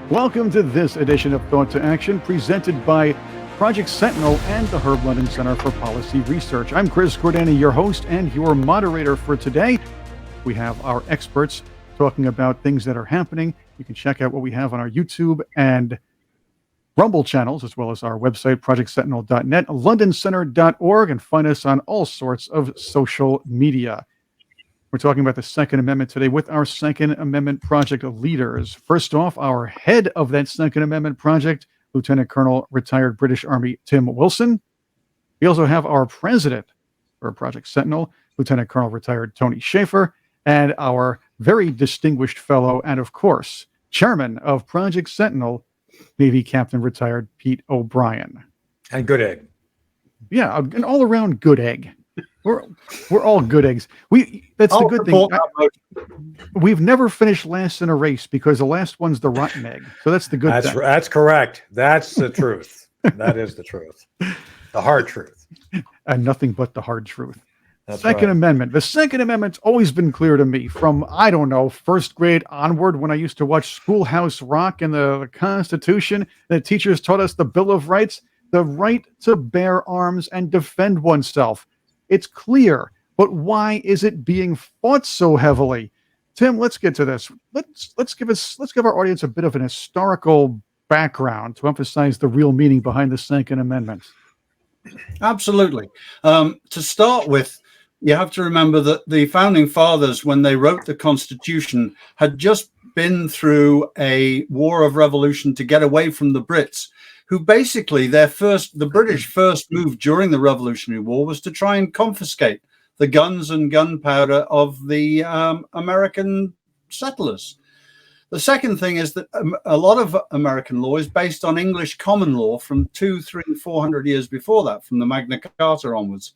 Welcome to this edition of Thought to Action, presented by Project Sentinel and the Herb London Center for Policy Research. I'm Chris Cordani, your host and your moderator for today. We have our experts talking about things that are happening. You can check out what we have on our YouTube and Rumble channels, as well as our website, projectsentinel.net, londoncenter.org, and find us on all sorts of social media. We're talking about the Second Amendment today with our Second Amendment Project leaders. First off, our head of that Second Amendment Project, Lieutenant Colonel, retired British Army Tim Wilson. We also have our president for Project Sentinel, Lieutenant Colonel, retired Tony Shaffer, and our very distinguished fellow and, of course, chairman of Project Sentinel, Navy Captain, retired Pete O'Brien. And good egg. Yeah, an all-around good egg. We're all good eggs. That's the good thing. We've never finished last in a race because the last one's the rotten egg. So that's the good thing. That's correct. That's the truth. That is the truth. The hard truth. And nothing but the hard truth. That's Second right. Amendment. The Second Amendment's always been clear to me from, I don't know, first grade onward when I used to watch Schoolhouse Rock and the Constitution. The teachers taught us the Bill of Rights, the right to bear arms and defend oneself. It's clear, but why is it being fought so heavily? Tim, let's get to this. Let's give our audience a bit of an historical background to emphasize the real meaning behind the Second Amendment. Absolutely. To start with, you have to remember that the founding fathers, when they wrote the Constitution, had just been through a war of revolution to get away from the Brits, who basically the British first move during the Revolutionary War was to try and confiscate the guns and gunpowder of the American settlers. The second thing is that a lot of American law is based on English common law from 200, 300, 400 years before that, from the Magna Carta onwards.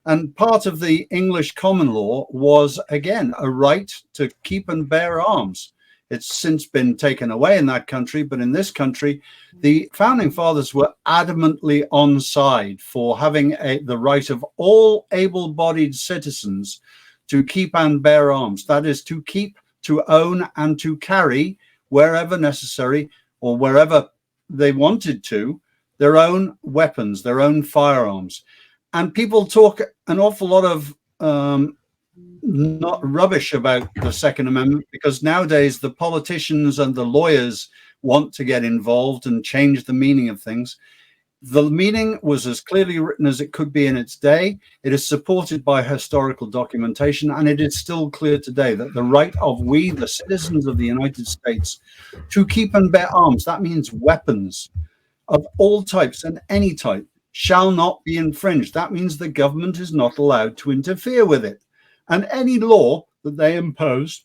And part of the English common law was, again, a right to keep and bear arms. It's since been taken away in that country, but in this country, the founding fathers were adamantly on side for having the right of all able-bodied citizens to keep and bear arms. That is, to keep, to own, and to carry, wherever necessary or wherever they wanted to, their own weapons, their own firearms. And people talk an awful lot of not rubbish about the Second Amendment, because nowadays the politicians and the lawyers want to get involved and change the meaning of things. The meaning was as clearly written as it could be in its day. It is supported by historical documentation, and it is still clear today that the right of we, the citizens of the United States, to keep and bear arms, that means weapons of all types and any type, shall not be infringed. That means the government is not allowed to interfere with it. And any law that they impose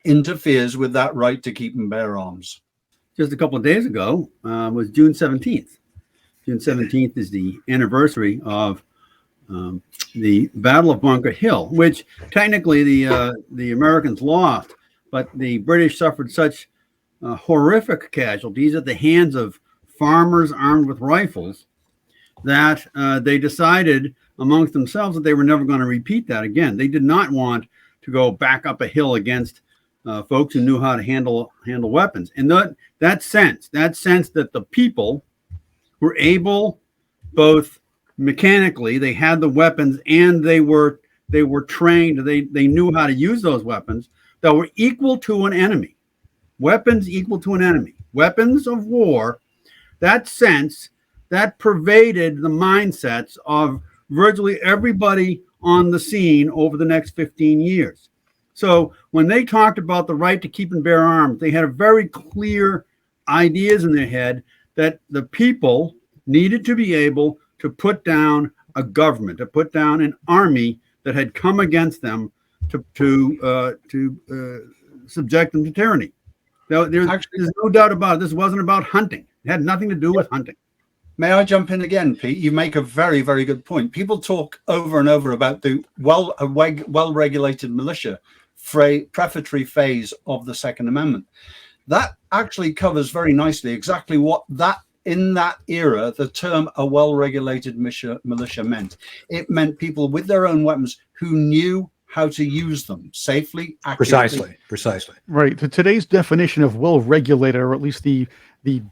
interferes with that right to keep and bear arms. Just a couple of days ago was June 17th. June 17th is the anniversary of the Battle of Bunker Hill, which technically the Americans lost, but the British suffered such horrific casualties at the hands of farmers armed with rifles that they decided amongst themselves that they were never going to repeat that again. They did not want to go back up a hill against folks who knew how to handle weapons. And that sense that the people were able, both mechanically, they had the weapons and they were trained, they knew how to use those weapons that were equal to an enemy. Weapons equal to an enemy. Weapons of war, that sense, that pervaded the mindsets of virtually everybody on the scene over the next 15 years. So when they talked about the right to keep and bear arms, they had a very clear ideas in their head that the people needed to be able to put down a government, to put down an army that had come against them to subject them to tyranny. There's no doubt about it. This wasn't about hunting. It had nothing to do with hunting. May I jump in again, Pete? You make a very, very good point. People talk over and over about the well-regulated militia prefatory phase of the Second Amendment. That actually covers very nicely exactly what that, in that era, the term a well-regulated militia meant. It meant people with their own weapons who knew how to use them safely, accurately. Precisely. Right. Today's definition of well-regulated, or at least the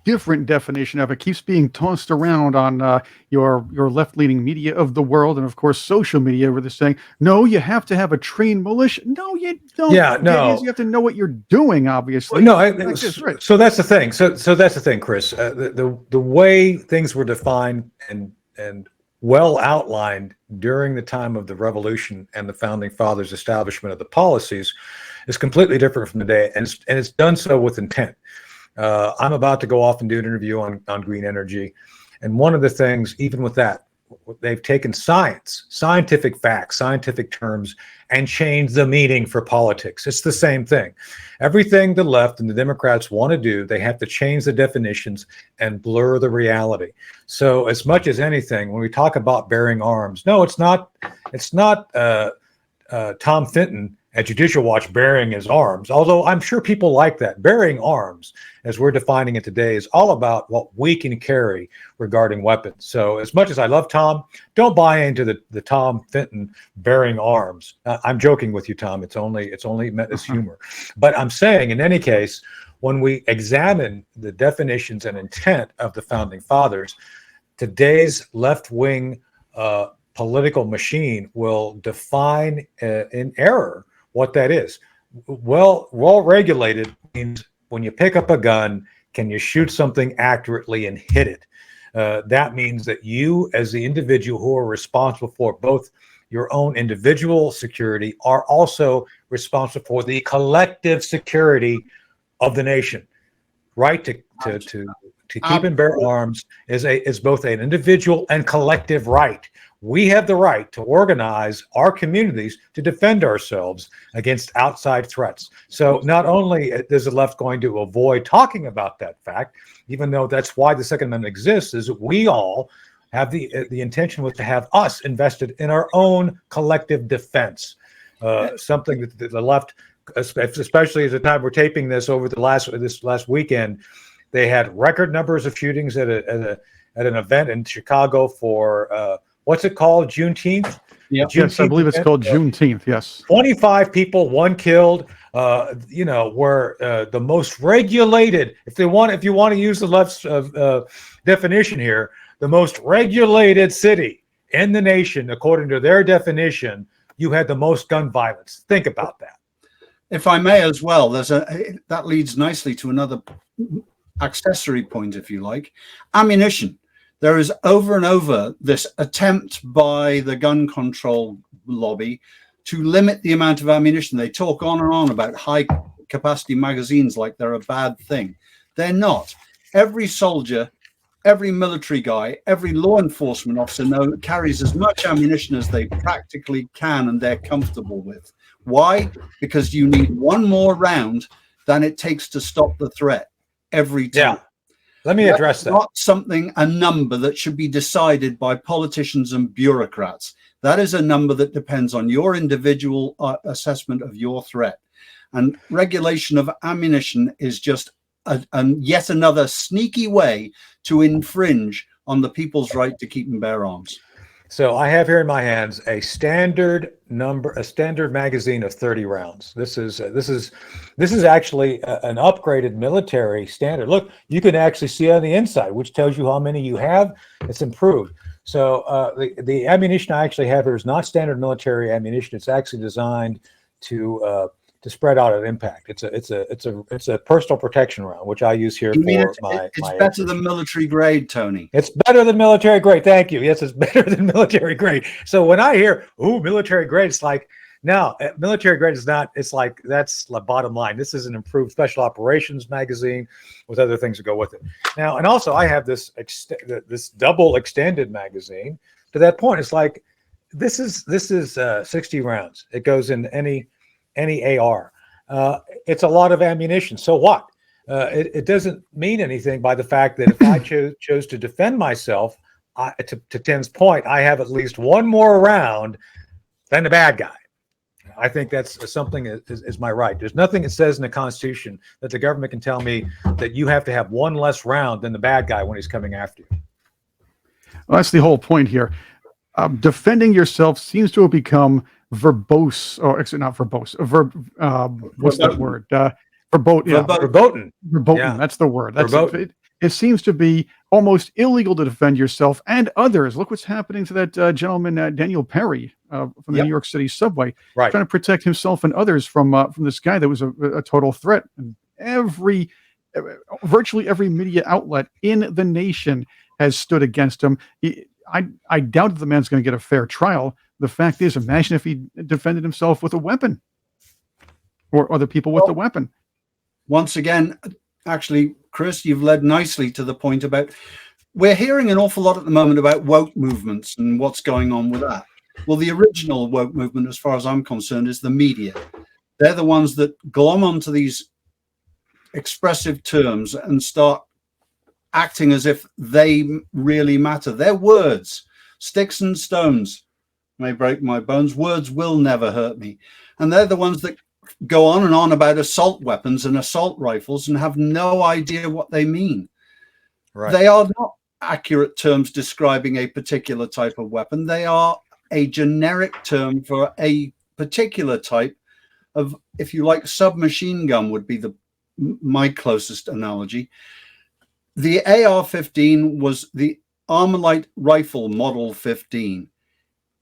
different definition of it, keeps being tossed around on your left-leaning media of the world, and of course social media, where they're saying, no, you have to have a trained militia. No, you don't. Yeah, no. You have to know what you're doing, obviously. No, Right. so that's the thing. So that's the thing, Chris. The way things were defined and well outlined during the time of the Revolution and the Founding Fathers' establishment of the policies is completely different from today, and it's done so with intent. I'm about to go off and do an interview on green energy, and one of the things, even with that, they've taken scientific facts, scientific terms, and changed the meaning for politics. It's the same thing. Everything the left and the Democrats want to do, they have to change the definitions and blur the reality. So as much as anything, when we talk about bearing arms, no, it's not Tom Fenton at Judicial Watch bearing his arms, although I'm sure people like that. Bearing arms, as we're defining it today, is all about what we can carry regarding weapons. So as much as I love Tom, don't buy into the Tom Fenton bearing arms. I'm joking with you, Tom. It's only meant as humor. But I'm saying, in any case, when we examine the definitions and intent of the Founding Fathers, today's left-wing political machine will define in error what that is. Well-regulated means when you pick up a gun, can you shoot something accurately and hit it? That means that you, as the individual who are responsible for both your own individual security, are also responsible for the collective security of the nation. Right to keep and bear arms is both an individual and collective right. We have the right to organize our communities to defend ourselves against outside threats. So not only is the left going to avoid talking about that fact, even though that's why the Second Amendment exists, is that we all have the intention was to have us invested in our own collective defense. Something that the left, especially at the time we're taping this over this last weekend, they had record numbers of shootings at an event in Chicago for what's it called? Juneteenth? Yeah. Yes, I believe it's called Juneteenth. Yes. 25 people, one killed. Were the most regulated. If you want to use the left's definition here, the most regulated city in the nation, according to their definition, you had the most gun violence. Think about that. If I may as well, that leads nicely to another accessory point, if you like, ammunition. There is over and over this attempt by the gun control lobby to limit the amount of ammunition. They talk on and on about high capacity magazines like they're a bad thing. They're not. Every soldier, every military guy, every law enforcement officer carries as much ammunition as they practically can and they're comfortable with. Why? Because you need one more round than it takes to stop the threat every time. Yeah. Let me address that. Not a number that should be decided by politicians and bureaucrats. That is a number that depends on your individual assessment of your threat. And regulation of ammunition is just yet another sneaky way to infringe on the people's right to keep and bear arms. So I have here in my hands a standard magazine of 30 rounds. This is actually an upgraded military standard. Look, you can actually see on the inside, which tells you how many you have. It's improved. So the ammunition I actually have here is not standard military ammunition. It's actually designed to spread out an impact. It's a personal protection round, which I use here it's my better than military grade, Tony. It's better than military grade. Thank you. Yes, it's better than military grade. So when I hear, military grade, it's like, no, military grade is not. It's like, that's the bottom line. This is an improved special operations magazine with other things that go with it. Now, and also I have this double extended magazine. To that point, it's like, this is 60 rounds. It goes in any AR. It's a lot of ammunition. So what? It doesn't mean anything by the fact that if I chose to defend myself, to Tim's point, I have at least one more round than the bad guy. I think that's something is my right. There's nothing that says in the Constitution that the government can tell me that you have to have one less round than the bad guy when he's coming after you. Well, that's the whole point here. Defending yourself seems to have become verbose, or actually not verbose, what's that Verboten. word? Verboten. Yeah, Verboten. verboten. Yeah. That's the word. That's Verboten. it seems to be almost illegal to defend yourself and others. Look what's happening to that gentleman, Daniel Perry, from the Yep. New York City subway, Right. trying to protect himself and others from this guy that was a total threat. And virtually every media outlet in the nation has stood against him. I doubt that the man's going to get a fair trial. The fact is, imagine if he defended himself with a weapon, or other people with the weapon. Once again, actually, Chris, you've led nicely to the point about, we're hearing an awful lot at the moment about woke movements and what's going on with that. Well, the original woke movement, as far as I'm concerned, is the media. They're the ones that glom onto these expressive terms and start acting as if they really matter. Their words, sticks and stones may break my bones, words will never hurt me. And they're the ones that go on and on about assault weapons and assault rifles and have no idea what they mean. Right. They are not accurate terms describing a particular type of weapon. They are a generic term for a particular type of, if you like, submachine gun would be my closest analogy. The AR-15 was the Armalite rifle model 15.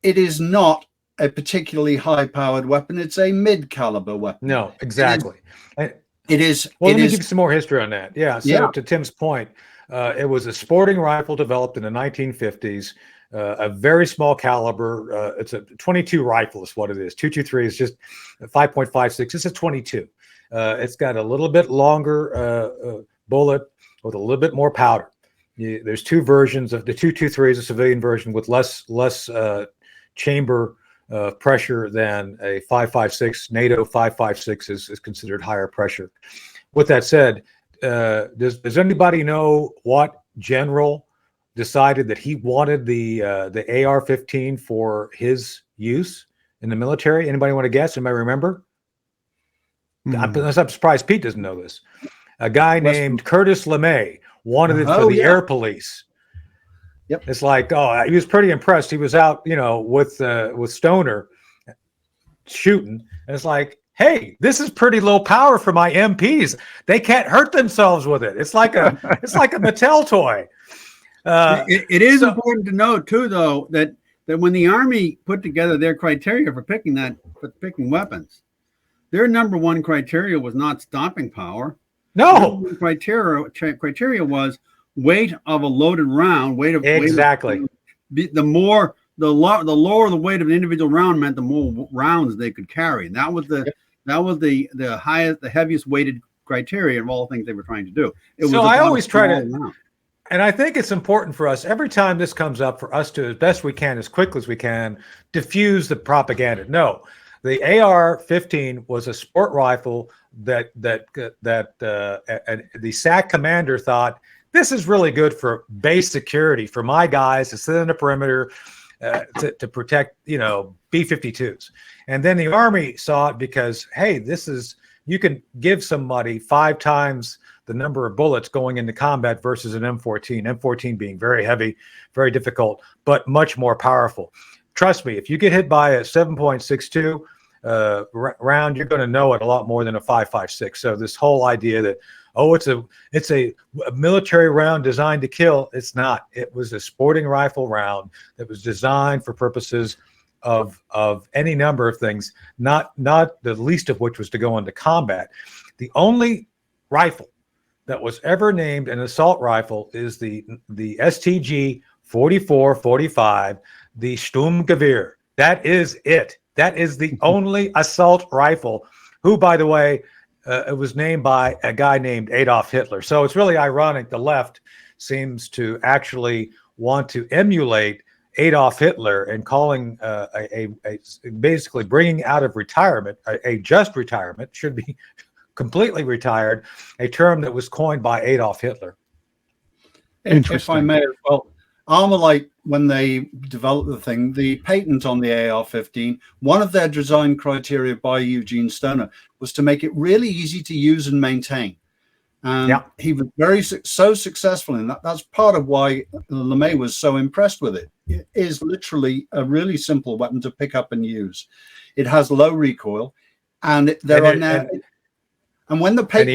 It is not a particularly high-powered weapon. It's a mid-caliber weapon. No, exactly. It is. Well, let me is, give you some more history on that. Yeah. So to Tim's point, it was a sporting rifle developed in the 1950s, a very small caliber. It's a 22 rifle is what it is. 223 is just 5.56. It's a 22. It's got a little bit longer bullet with a little bit more powder. There's two versions of the 223 is a civilian version with less chamber pressure than a 5.56. NATO 5.56 is considered higher pressure. With that said, does anybody know what general decided that he wanted the AR-15 for his use in the military? Anybody want to guess? Anybody remember? I'm surprised Pete doesn't know this. A guy named Curtis LeMay wanted it for the air police. Yep. It's like, he was pretty impressed. He was out, with Stoner shooting. And it's like, hey, this is pretty low power for my MPs. They can't hurt themselves with it. It's like a Mattel toy. It is important to note too, though, that when the Army put together their criteria for picking weapons, their number one criteria was not stopping power. No, criteria was weight of a loaded round. Exactly. The lower the weight of an individual round meant the more rounds they could carry. And that was the highest, the heaviest weighted criteria of all the things they were trying to do. I always try to, and I think it's important for us every time this comes up for us to, as best we can, as quickly as we can, diffuse the propaganda. No, the AR-15 was a sport rifle that the SAC commander thought, this is really good for base security for my guys to sit in the perimeter to protect, B-52s. And then the Army saw it because, hey, you can give somebody 5 times the number of bullets going into combat versus an M14. M14 being very heavy, very difficult, but much more powerful. Trust me, if you get hit by a 7.62 round, you're going to know it a lot more than a 5.56. So this whole idea that, it's a military round designed to kill, it's not. It was a sporting rifle round that was designed for purposes of any number of things, not the least of which was to go into combat. The only rifle that was ever named an assault rifle is the STG 44-45, the Sturmgewehr. That is it. That is the only assault rifle, who, by the way, it was named by a guy named Adolf Hitler. So it's really ironic. The left seems to actually want to emulate Adolf Hitler and calling basically bringing out of retirement, a just retirement, should be completely retired, a term that was coined by Adolf Hitler. If I may, well, Armalite, when they developed the thing, the patent on the AR-15, one of their design criteria by Eugene Stoner was to make it really easy to use and maintain. And he was so successful in that. That's part of why LeMay was so impressed with it. It is literally a really simple weapon to pick up and use. It has low recoil, and and when the patent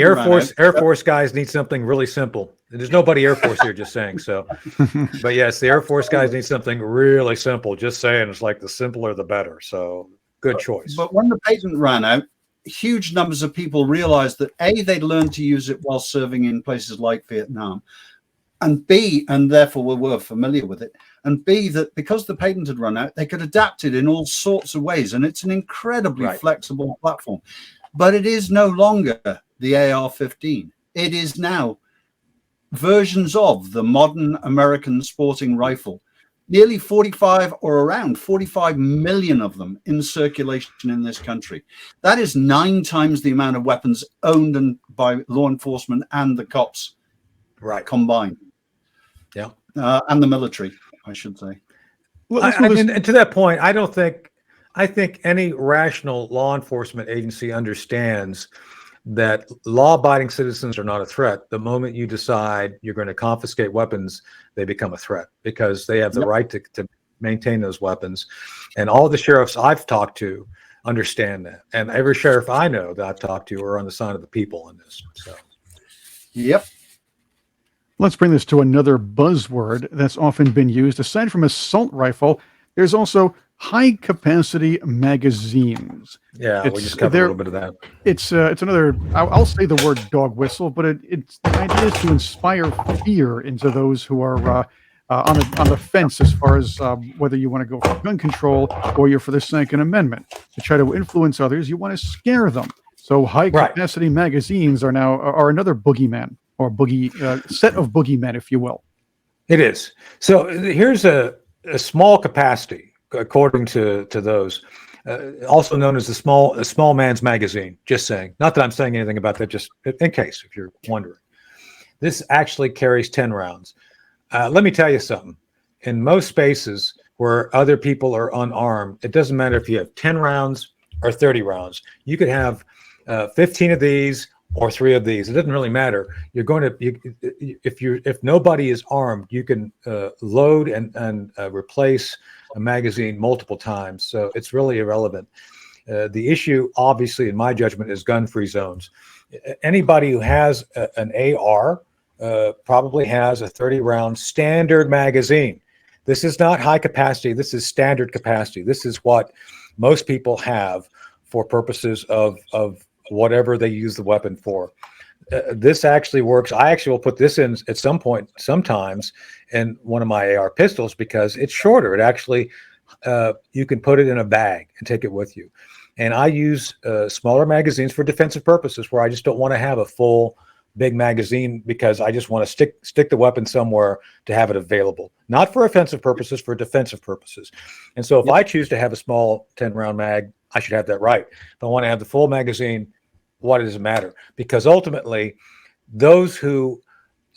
Air Force guys need something really simple. There's nobody Air Force here, just saying. So, but yes, the Air Force guys need something really simple. Just saying, it's like the simpler the better. So, good choice. But when the patent ran out, huge numbers of people realized that A, they'd learned to use it while serving in places like Vietnam, and B, and therefore were familiar with it, and B, that because the patent had run out, they could adapt it in all sorts of ways. And it's an incredibly flexible platform. But it is no longer the AR-15. It is now versions of the modern American sporting rifle. Nearly 45 or around 45 million of them in circulation in this country. That is 9 times the amount of weapons owned by law enforcement and the cops combined. Yeah. And the military, I should say. And to that point, I think any rational law enforcement agency understands that law-abiding citizens are not a threat. The moment you decide you're going to confiscate weapons, they become a threat because they have the right to maintain those weapons. And all the sheriffs I've talked to understand that. And every sheriff I know that I've talked to are on the side of the people in this. So, yep. Let's bring this to another buzzword that's often been used. Aside from assault rifle, there's also high-capacity magazines. Yeah, we just covered a little bit of that. It's another. I'll say the word dog whistle, but it's the idea is to inspire fear into those who are on the fence as far as whether you want to go for gun control or you're for the Second Amendment. To try to influence others, you want to scare them. So high-capacity magazines are another boogeyman or set of boogeymen, if you will. It is. So here's a small capacity. According to those, also known as a small man's magazine. Just saying, not that I'm saying anything about that. Just in case if you're wondering, this actually carries 10 rounds. Let me tell you something. In most spaces where other people are unarmed, it doesn't matter if you have 10 rounds or 30 rounds. You could have 15 of these or 3 of these. It doesn't really matter. You're going to if nobody is armed, you can load and replace a magazine multiple times. So it's really irrelevant. The issue, obviously, in my judgment, is gun-free zones. Anybody who has an AR probably has a 30-round standard magazine. This is not high capacity. This is standard capacity. This is what most people have for purposes of whatever they use the weapon for. This actually works. I actually will put this in at some point, sometimes, in one of my AR pistols because it's shorter. It actually, you can put it in a bag and take it with you. And I use smaller magazines for defensive purposes where I just don't want to have a full big magazine because I just want to stick the weapon somewhere to have it available. Not for offensive purposes, for defensive purposes. And so if I choose to have a small 10-round mag, I should have that right. If I want to have the full magazine, what does it matter? Because ultimately, those who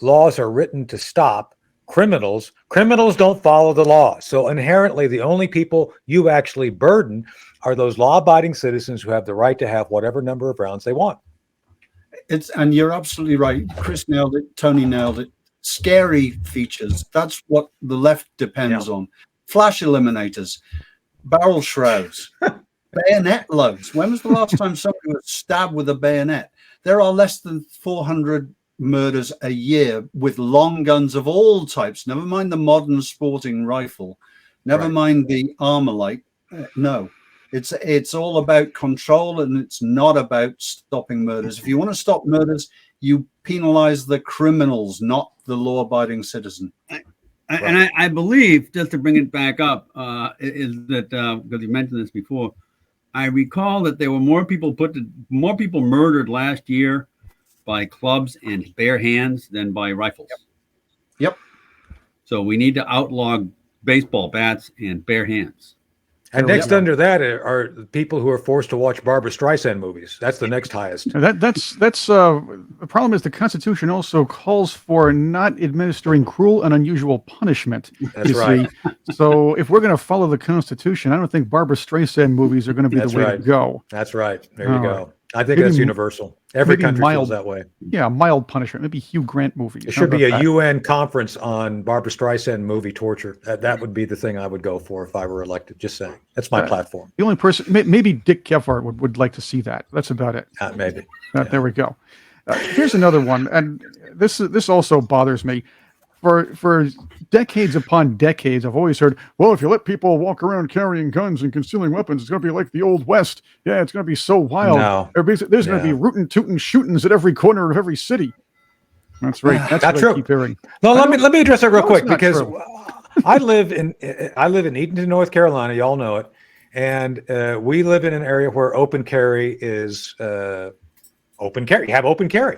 laws are written to stop, criminals don't follow the law. So inherently, the only people you actually burden are those law-abiding citizens who have the right to have whatever number of rounds they want. And you're absolutely right. Chris nailed it. Tony nailed it. Scary features. That's what the left depends on. Flash eliminators, barrel shrouds. Bayonet loads. When was the last time somebody was stabbed with a bayonet? There are less than 400 murders a year with long guns of all types. Never mind the modern sporting rifle. Never mind the Armalite. No, it's all about control, and it's not about stopping murders. If you want to stop murders, you penalize the criminals, not the law-abiding citizen. And I believe, just to bring it back up, is that because you mentioned this before. I recall that there were more people murdered last year by clubs and bare hands than by rifles. Yep. So we need to outlaw baseball bats and bare hands. And next under that are people who are forced to watch Barbra Streisand movies. That's the next highest. That's the problem is the Constitution also calls for not administering cruel and unusual punishment. That's right. So if we're going to follow the Constitution, I don't think Barbra Streisand movies are going to be the way to go. That's right. There you go. I think Maybe that's m- universal. Every maybe country mild- feels that way. Yeah, mild punishment. Maybe Hugh Grant movie. It should be a UN conference on Barbara Streisand movie torture. That would be the thing I would go for if I were elected. Just saying. That's my platform. The only person, maybe Dick Gephardt would like to see that. That's about it. Maybe. There we go. Here's another one, and this also bothers me. For decades upon decades, I've always heard, well, if you let people walk around carrying guns and concealing weapons, it's going to be like the Old West. Yeah, it's going to be so wild. No. There's going to be rootin' tootin' shootings at every corner of every city. That's right. That's what I keep hearing. No, let me address that real quick, because true. I live in Eatonton, North Carolina. Y'all know it, and we live in an area where open carry is open carry. You have open carry.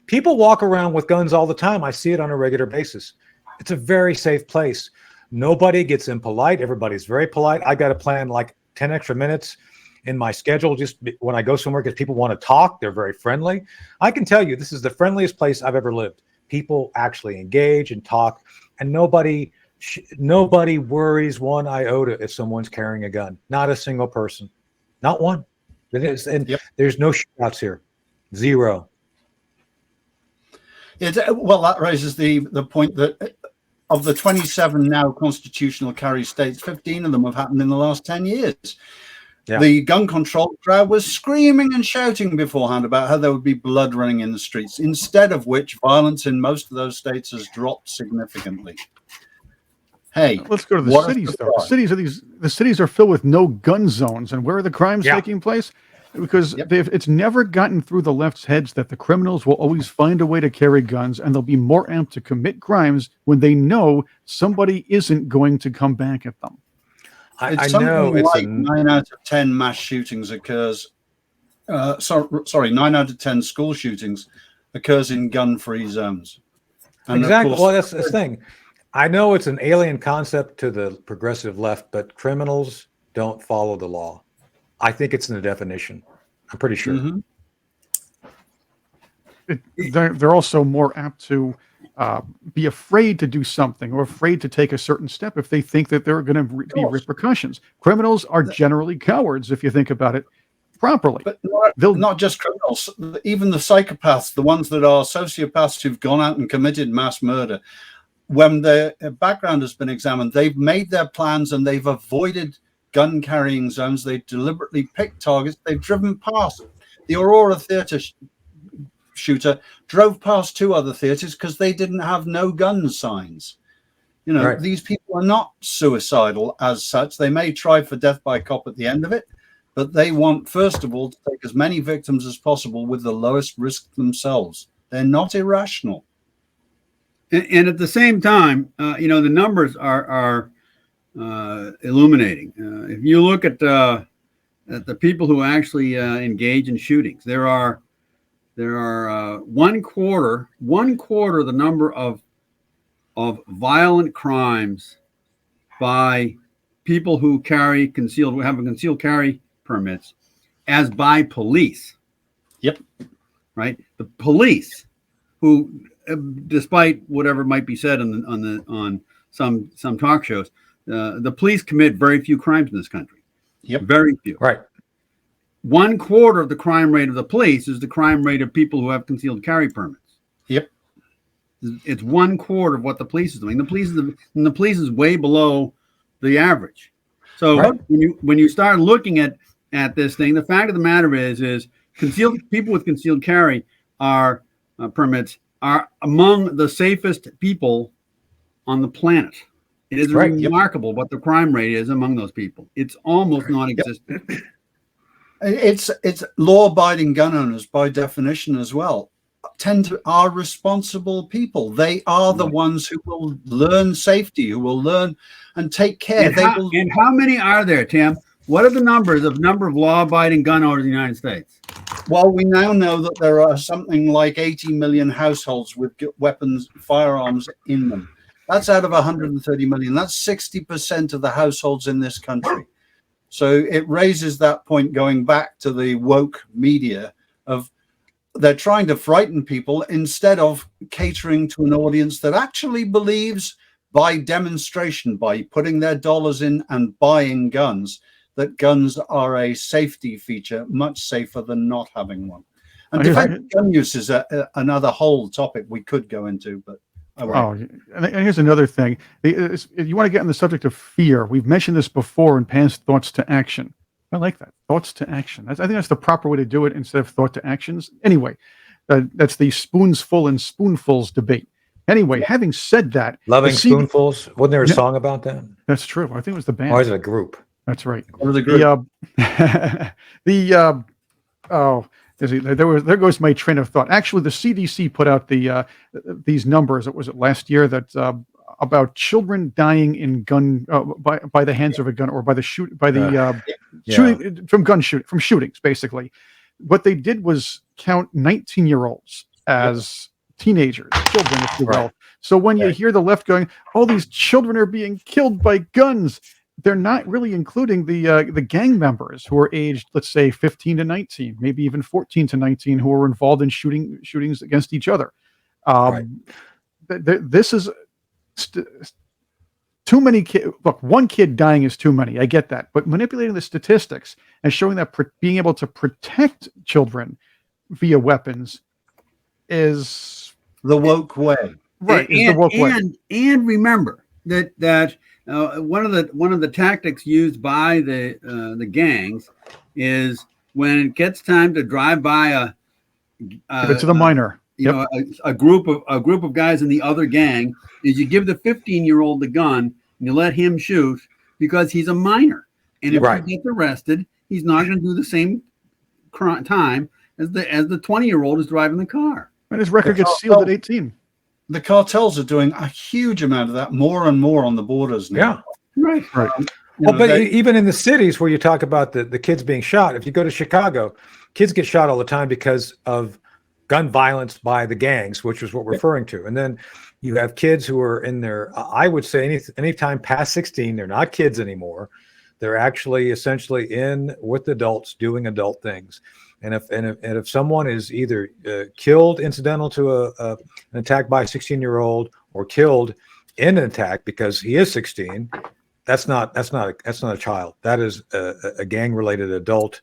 People walk around with guns all the time. I see it on a regular basis. It's a very safe place. Nobody gets impolite. Everybody's very polite. I got to plan like 10 extra minutes in my schedule just when I go somewhere because people want to talk. They're very friendly. I can tell you, this is the friendliest place I've ever lived. People actually engage and talk, and nobody worries one iota if someone's carrying a gun. Not a single person. Not one. There's no shootouts here. Zero. Well, that raises the point that of the 27 now constitutional carry states, 15 of them have happened in the last 10 years. Yeah. The gun control crowd was screaming and shouting beforehand about how there would be blood running in the streets, instead of which violence in most of those states has dropped significantly. Hey, let's go to the cities, though. The cities are filled with no gun zones, and where are the crimes taking place? Because it's never gotten through the left's heads that the criminals will always find a way to carry guns, and they'll be more amped to commit crimes when they know somebody isn't going to come back at them. I know it's like 9 out of 10 mass shootings occurs. 9 out of 10 school shootings occurs in gun-free zones. And exactly. Well, that's the thing. I know it's an alien concept to the progressive left, but criminals don't follow the law. I think it's in the definition. I'm pretty sure. Mm-hmm. They're also more apt to be afraid to do something or afraid to take a certain step if they think that there are going to be repercussions. Criminals are generally cowards if you think about it properly. But not just criminals, even the psychopaths, the ones that are sociopaths who've gone out and committed mass murder. When their background has been examined, they've made their plans and they've avoided gun carrying zones. They deliberately picked targets. They've driven past. The Aurora Theatre shooter drove past 2 other theaters because they didn't have no gun signs. These people are not suicidal as such. They may try for death by cop at the end of it, but they want, first of all, to take as many victims as possible with the lowest risk themselves. They're not irrational. And at the same time, the numbers are illuminating. If you look at the people who actually engage in shootings, there are one quarter the number of violent crimes by people who have concealed carry permits as by police. Yep. Right. The police, who, despite whatever might be said on some talk shows, the police commit very few crimes in this country. Yep. Very few. Right. 1/4 of the crime rate of the police is the crime rate of people who have concealed carry permits. Yep. It's 1/4 of what the police is doing. The police is way below the average. So when you start looking at this thing, the fact of the matter is people with concealed carry permits are among the safest people on the planet. It is remarkable what the crime rate is among those people. It's almost non-existent. It's law-abiding gun owners by definition as well are responsible people. They are the ones who will learn safety, who will learn and take care. And how many are there, Tim? What are the number of law-abiding gun owners in the United States? Well, we now know that there are something like 80 million households with weapons, firearms in them. That's out of 130 million. That's 60% of the households in this country. So it raises that point, going back to the woke media, of they're trying to frighten people instead of catering to an audience that actually believes by demonstration, by putting their dollars in and buying guns, that guns are a safety feature, much safer than not having one. And Oh, here's- defensive gun use is another whole topic we could go into, but I won't. and here's another thing. If you want to get on the subject of fear, we've mentioned this before in past thoughts to action. I like that. Thoughts to action. I think that's the proper way to do it instead of thought to actions. Anyway, that's the spoons full and spoonfuls debate. Anyway, having said that, Loving the Spoonfuls. Wasn't there a Yeah. song about that? that's true. I think it was the band. Or is it a group? That's right. Or the group. There goes my train of thought. Actually, the CDC put out these numbers. Was it last year that about children dying in gun by the hands of a gun or by the shooting from shootings. Basically, what they did was count 19-year-olds as teenagers, children, if you will. Right. So when you hear the left going, "Oh, these children are being killed by guns," they're not really including the gang members who are aged, let's say, 15 to 19, maybe even 14 to 19, who are involved in shootings against each other. This is too many kids. Look, one kid dying is too many. I get that, but manipulating the statistics and showing that being able to protect children via weapons is The woke way. right. Is the woke way. And remember that one of the tactics used by the gangs is when it gets time to drive by Give it to the minor. a group of guys in the other gang, is you give the 15-year-old the gun and you let him shoot because he's a minor, and if he gets arrested, he's not going to do the same time as the 20-year-old is driving the car. And his record gets sealed at 18. The cartels are doing a huge amount of that, more and more on the borders now. Right. Even in the cities where you talk about the kids being shot, if you go to Chicago, kids get shot all the time because of gun violence by the gangs, which is what we're referring to. And then you have kids who are in their, I would say anytime past 16, they're not kids anymore. They're actually essentially in with adults doing adult things. And if someone is either killed incidental to an attack by a 16-year-old or killed in an attack because he is 16, that's not a child. That is a gang-related adult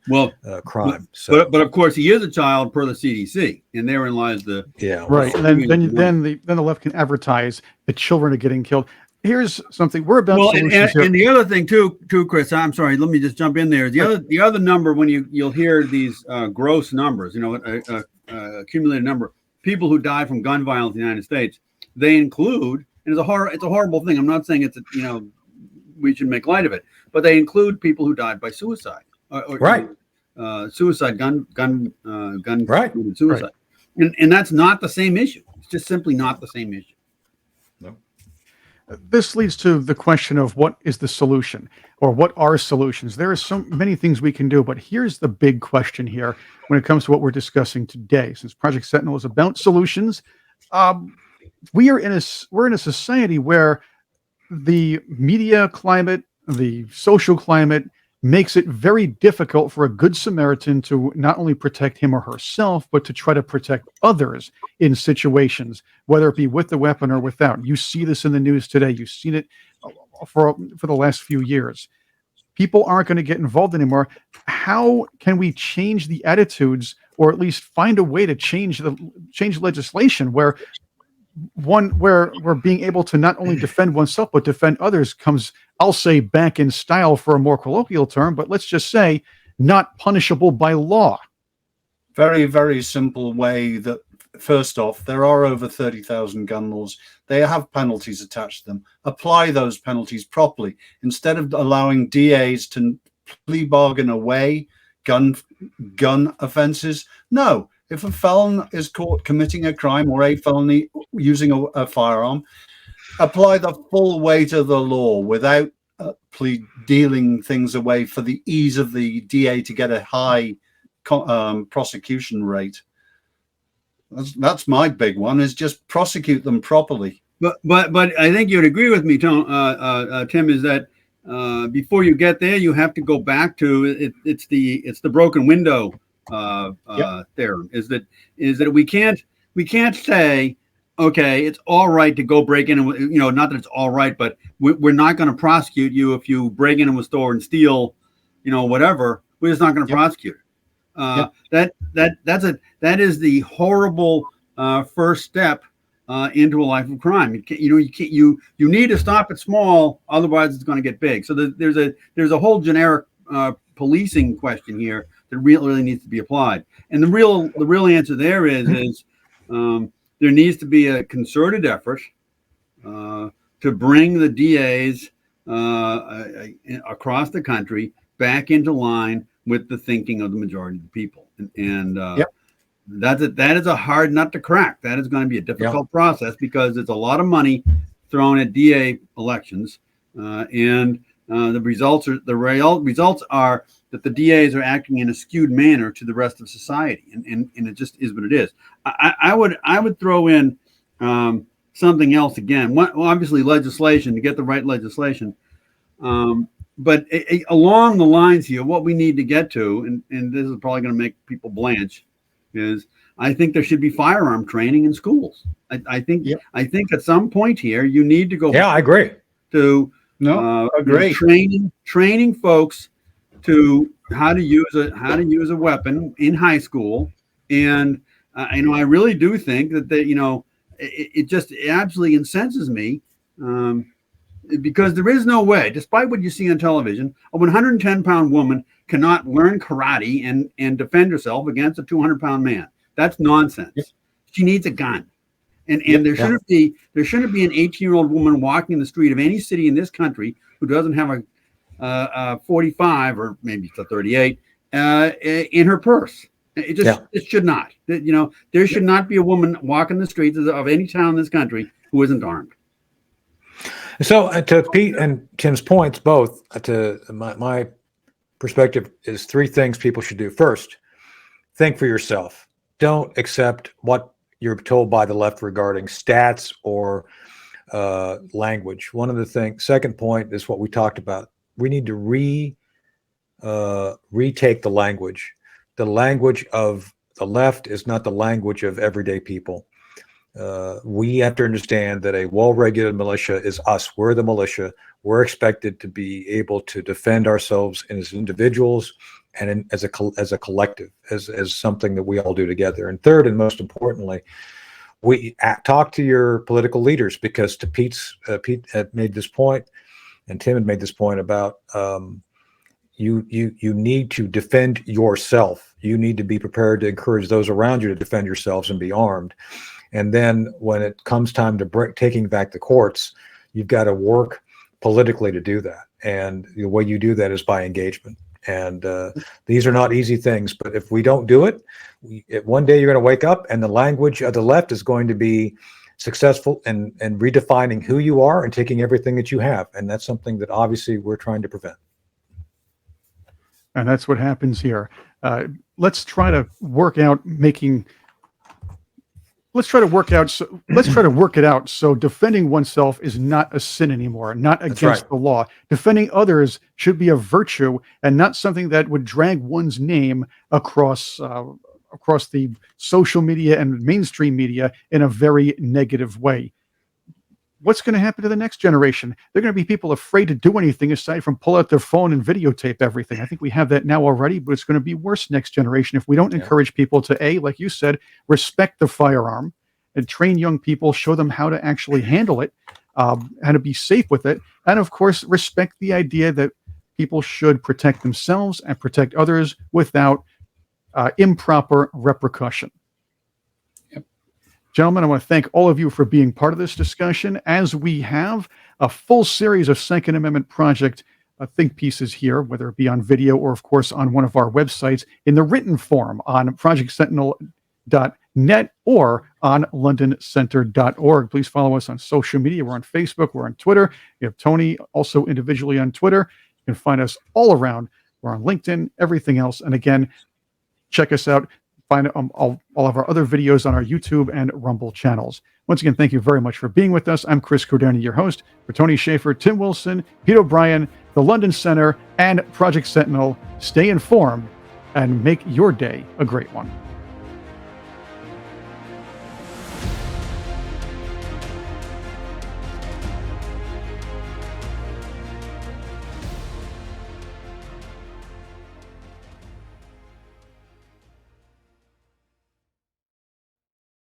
crime. But of course he is a child per the CDC, and therein lies the right. And then the left can advertise that children are getting killed. Here's something we're about. And the other thing too, Chris. I'm sorry. Let me just jump in there. The other number, when you'll hear these gross numbers, accumulated number people who die from gun violence in the United States, they include, and it's a horrible thing. I'm not saying we should make light of it, but they include people who died by suicide, suicide, gun suicide, and that's not the same issue. It's just simply not the same issue. No. This leads to the question of what is the solution, or what are solutions? There are so many things we can do, but here's the big question here when it comes to what we're discussing today. Since Project Sentinel is about solutions, we're in a society where the media climate, the social climate, makes it very difficult for a good Samaritan to not only protect him or herself, but to try to protect others in situations, whether it be with the weapon or without. You see this in the news today. You've seen it for the last few years. People aren't going to get involved anymore. How can we change the attitudes, or at least find a way to change legislation where we're being able to not only defend oneself but defend others comes, I'll say, back in style for a more colloquial term, but let's just say not punishable by law? Very, very simple way. That first off, there are over 30,000 gun laws. They have penalties attached to them. Apply those penalties properly instead of allowing DAs to plea bargain away gun offenses. No. If a felon is caught committing a crime or a felony using a firearm, apply the full weight of the law without dealing things away for the ease of the DA to get a high prosecution rate. That's my big one, is just prosecute them properly. But I think you'd agree with me, Tim, is that before you get there, you have to go back to it. It's the broken window theorem. Is that we can't say, okay, it's all right to go break in and, not that it's all right, but we're not going to prosecute you if you break into a store and steal whatever, we're just not going to prosecute it. That is the horrible first step into a life of crime. You need to stop it small, otherwise it's going to get big. So there's a whole generic policing question here that really needs to be applied. And the real answer there is there needs to be a concerted effort to bring the DAs across the country back into line with the thinking of the majority of the people. And that is a hard nut to crack. That is going to be a difficult process because it's a lot of money thrown at DA elections, and the results are that the DAs are acting in a skewed manner to the rest of society, and it just is what it is. I would throw in something else again. Obviously, legislation, to get the right legislation. But along the lines here, what we need to get to, and this is probably going to make people blanch, is I think there should be firearm training in schools. I think at some point here you need to go. Yeah, I agree. To agree. Training folks to how to use a weapon in high school, and I really do think that it just absolutely incenses me. Because there is no way, despite what you see on television, a 110-pound woman cannot learn karate and defend herself against a 200-pound man. That's nonsense. Yep. She needs a gun. And there shouldn't be an 18-year-old woman walking the street of any city in this country who doesn't have a 45 or maybe it's a 38 in her purse. It should not. There should not be a woman walking the streets of any town in this country who isn't armed. So to Pete and Tim's points, both to my perspective is three things people should do. First, think for yourself. Don't accept what you're told by the left regarding stats or language. One of the things. Second point is what we talked about. We need to retake the language. The language of the left is not the language of everyday people. We have to understand that a well-regulated militia is us. We're the militia. We're expected to be able to defend ourselves as individuals and as a collective, as something that we all do together. And third, and most importantly, we talk to your political leaders, because to Pete had made this point, and Tim had made this point about you need to defend yourself. You need to be prepared to encourage those around you to defend yourselves and be armed. And then when it comes time to taking back the courts, you've got to work politically to do that. And the way you do that is by engagement. And these are not easy things, but if we don't do it, one day you're going to wake up and the language of the left is going to be successful in redefining who you are and taking everything that you have. And that's something that obviously we're trying to prevent. And that's what happens here. Let's try to work it out so defending oneself is not a sin anymore, not against the law. Defending others should be a virtue and not something that would drag one's name across the social media and mainstream media in a very negative way. What's going to happen to the next generation? They're going to be people afraid to do anything aside from pull out their phone and videotape everything. I think we have that now already, but it's going to be worse next generation if we don't encourage people to, like you said, respect the firearm and train young people, show them how to actually handle it, how to be safe with it, and of course, respect the idea that people should protect themselves and protect others without improper repercussion. Gentlemen, I want to thank all of you for being part of this discussion, as we have a full series of Second Amendment Project think pieces here, whether it be on video or, of course, on one of our websites in the written form on projectsentinel.net or on londoncenter.org. Please follow us on social media. We're on Facebook. We're on Twitter. We have Tony also individually on Twitter. You can find us all around. We're on LinkedIn, everything else. And again, check us out. Find all of our other videos on our YouTube and Rumble channels. Once again, thank you very much for being with us. I'm Chris Cordani, your host. For Tony Shaffer, Tim Wilson, Pete O'Brien, the London Center, and Project Sentinel, stay informed and make your day a great one.